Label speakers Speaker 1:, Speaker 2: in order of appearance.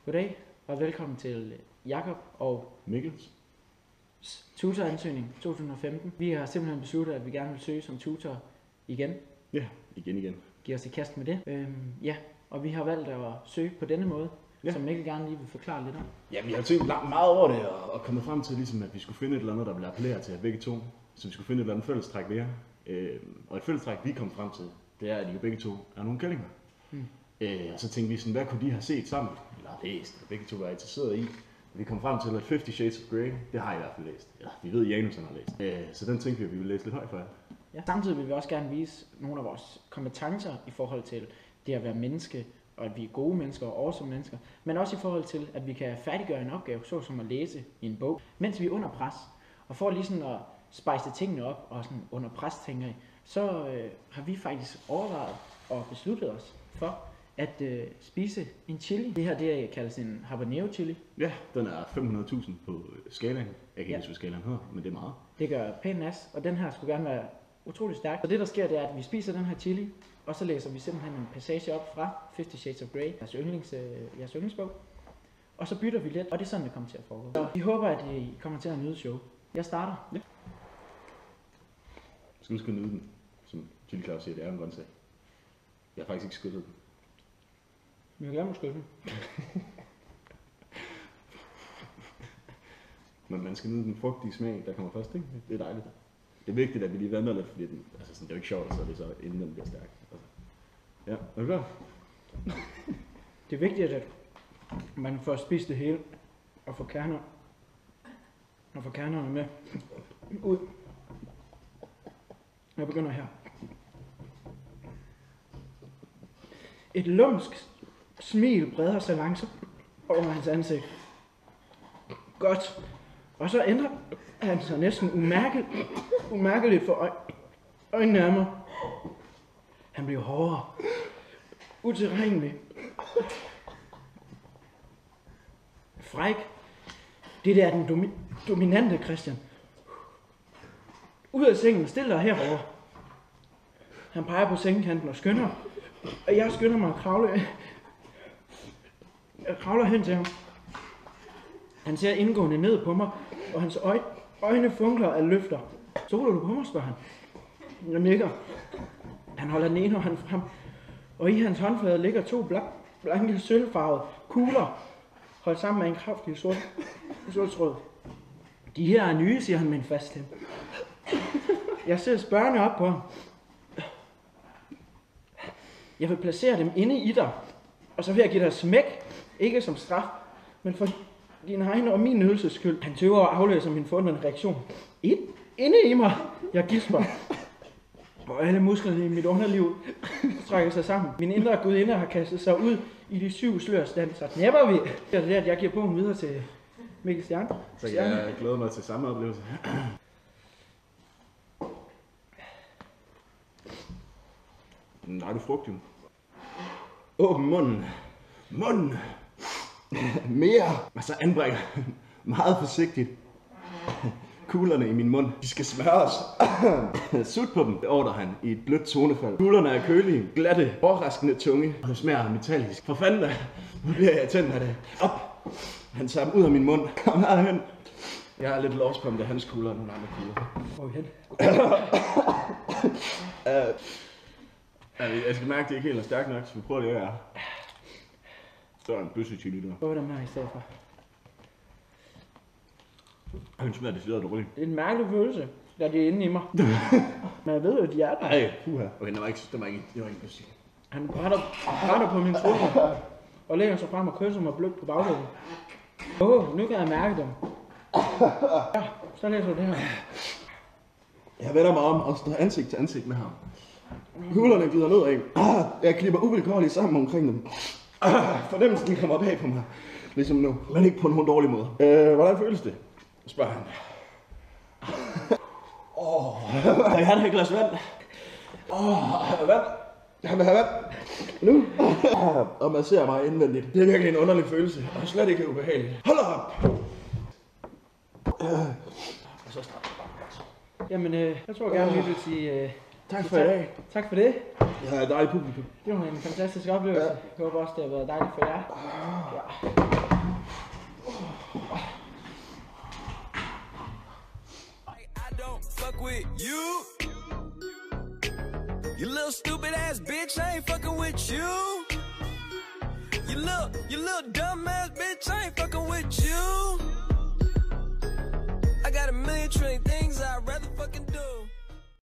Speaker 1: Goddag og velkommen til Jakob og
Speaker 2: Mikkels
Speaker 1: tutораnsøgning 2015. Vi har simpelthen besluttet, at vi gerne vil søge som tutor igen.
Speaker 2: Ja, igen.
Speaker 1: Giv os i kast med det. Og vi har valgt at søge på denne måde, som Mikkel gerne lige vil forklare lidt om.
Speaker 2: Ja, vi har tænkt meget over det og kommet frem til, ligesom, at vi skulle finde et eller andet, der ville appellere til begge to. Så vi skulle finde et eller andet fællestræk mere. Og et fællestræk, vi kom frem til, det er, at de jo begge to er nogle kællinger. Og så tænkte vi sådan, hvad kunne de have set sammen? Eller læst, eller begge to var interesseret i. Vi kom frem til, at 50 Shades of Grey, det har jeg i hvert fald læst. Ja, vi ved, at Janus har læst. Så den tænkte vi, at vi ville læse lidt højt for jer.
Speaker 1: Ja. Samtidig vil vi også gerne vise nogle af vores kompetencer i forhold til det at være menneske, og at vi er gode mennesker og awesome mennesker, men også i forhold til, at vi kan færdiggøre en opgave, såsom at læse i en bog, mens vi er under pres. Og for lige sådan at spejse tingene op og sådan under pres, tænker jeg, så har vi faktisk overvejet og besluttet os for at spise en chili. Det her, det kaldes en habanero chili.
Speaker 2: Ja, den er 500.000 på skalaen. Jeg kan ikke huske, hvad skalaen hedder, men det er meget. Det
Speaker 1: gør pænt nas, og den her skulle gerne være utrolig stærk. Så det, der sker, det er, at vi spiser den her chili, og så læser vi simpelthen en passage op fra 50 Shades of Grey, jeres yndlingsbog. Og så bytter vi lidt, og det er sådan, det kommer til at foregå. Så vi håber, at I kommer til at nyde show. Jeg starter.
Speaker 2: Ja. Skal du nyde den, som Chili Claus siger, det er en grøntsag. Jeg har faktisk ikke skyllet den.
Speaker 1: Vi vil gerne skylde den.
Speaker 2: Men man skal nyde den frugtige smag, der kommer først, ikke? Det er dejligt. Det er vigtigt, at vi lige venter lidt, fordi den, altså sådan, det er jo ikke sjovt, så det så inden den bliver stærk. Altså. Ja, er du klar?
Speaker 1: Det er vigtigt, at man får spist det hele, og får kernerne med ud. Jeg begynder her. Et lumsk smil breder sig langsomt over hans ansigt. Godt. Og så ændrer han sig næsten umærkeligt for øjnene af mig. Han bliver hårdere. Utilregnelig. Fræk. Det er den dominante Christian. Ud af sengen, stille dig herover. Han peger på sengekanten og skynder. Og jeg skynder mig at kravle. Jeg kravler hen til ham. Han ser indgående ned på mig, og hans øjne funkler af løfter. Stoler du på mig, spørger han. Jeg nikker. Han holder den ene hånd frem, og i hans håndflade ligger to blanke sølvfarvede kugler, holdt sammen med en kraftig sort tråd. De her er nye, siger han med en fast stemme. Jeg ser spørgende op på ham. Jeg vil placere dem inde i dig, og så vil jeg give dig smæk, ikke som straf, men for din egen og min nydelses skyld. Han tøver og aflæser min fundne reaktion. Inde i mig, jeg gisper. Og alle musklerne i mit underliv trækker sig sammen. Min indre gudinde har kastet sig ud i de 7 slørs dans. Så knæpper vi. Det er det, at jeg giver bogen videre til Mikkel Stjerne.
Speaker 2: Så jeg glæder mig til samme oplevelse. Nej, du frugt, jo. Åbn munden. Munden. Mere. Og så anbringer meget forsigtigt kuglerne i min mund. De skal smøres. Sut på dem, ordrer han i et blødt tonefald. Kuglerne er kølige, glatte, overraskende tunge, og det smager metallisk. For fanden da, nu bliver jeg tændt af det. Op! Han tager dem ud af min mund. Kom herhen. Jeg er lidt lost på, om det er hans kugler eller nogle andre kugler.
Speaker 1: Hvor er vi hen?
Speaker 2: Jeg skal mærke, at det ikke helt er stærkt nok, så vi prøver det her. Så er der en bøsse chili der.
Speaker 1: Prøv dem her i stedet for.
Speaker 2: Han smager decideret dårligt.
Speaker 1: Det er en mærkelig følelse, da de er inde i mig. Men jeg ved jo, at de er der.
Speaker 2: Ej, puha. Okay, det var ikke bøsse.
Speaker 1: Han brænder på min skulder og lægger sig frem og kysser mig blødt på bagdelen. Nu kan jeg mærke dem. Ja, så læser du det her.
Speaker 2: Jeg vender mig om og står ansigt til ansigt med ham. Kuglerne glider nedad. Jeg klipper uvilkårligt sammen omkring dem. Fornemmelsen kommer bag på mig. Ligesom nu, men ikke på nogen dårlig måde. Hvordan føles det? Spørger han. Jeg har et glas vand. Vand. Han vil have vand. Nu. Og man ser mig indvendigt. Det er virkelig en underlig følelse, og slet ikke ubehageligt. Hold op! Og så starter jeg.
Speaker 1: Jamen, jeg tror gerne, vi vil sige
Speaker 2: tak for i dag.
Speaker 1: Tak for det.
Speaker 2: Jeg har et dejligt publikum.
Speaker 1: Det var en fantastisk oplevelse. Jeg håber også, det har været dejligt for jer. Ja.
Speaker 3: fuck with you. You little stupid ass bitch, I ain't fucking with you. You little dumb ass bitch, I ain't fucking with you. I got a million trillion things I'd rather fucking do.